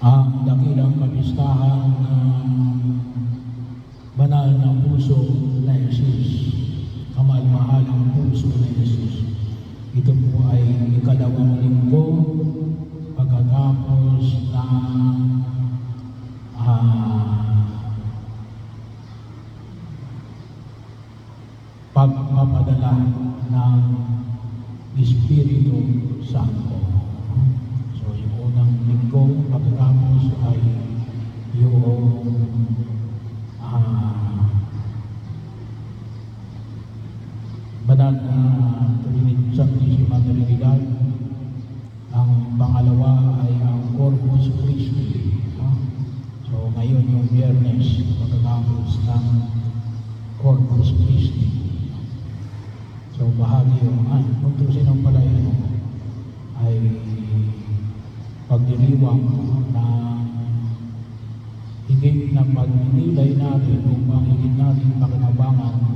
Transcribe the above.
ang dakilang kapistahan ng banal na puso na Jesus, kamalmahalang puso na Jesus. Ito po ay ikalawang linggo pagkatapos ng pagpapadala ng Espiritu Santo. So yung unang linggo pagkatapos ay yung banal na Santisima Trinidad. Ang pangalawa ay ang Corpus Christi. So ngayon yung Biyernes pagkatapos ng Corpus Christi. So bahagi yung puntusin ng pala yun ay pagdiriwang na higit na pagninilay natin upang higit natin pakinabangan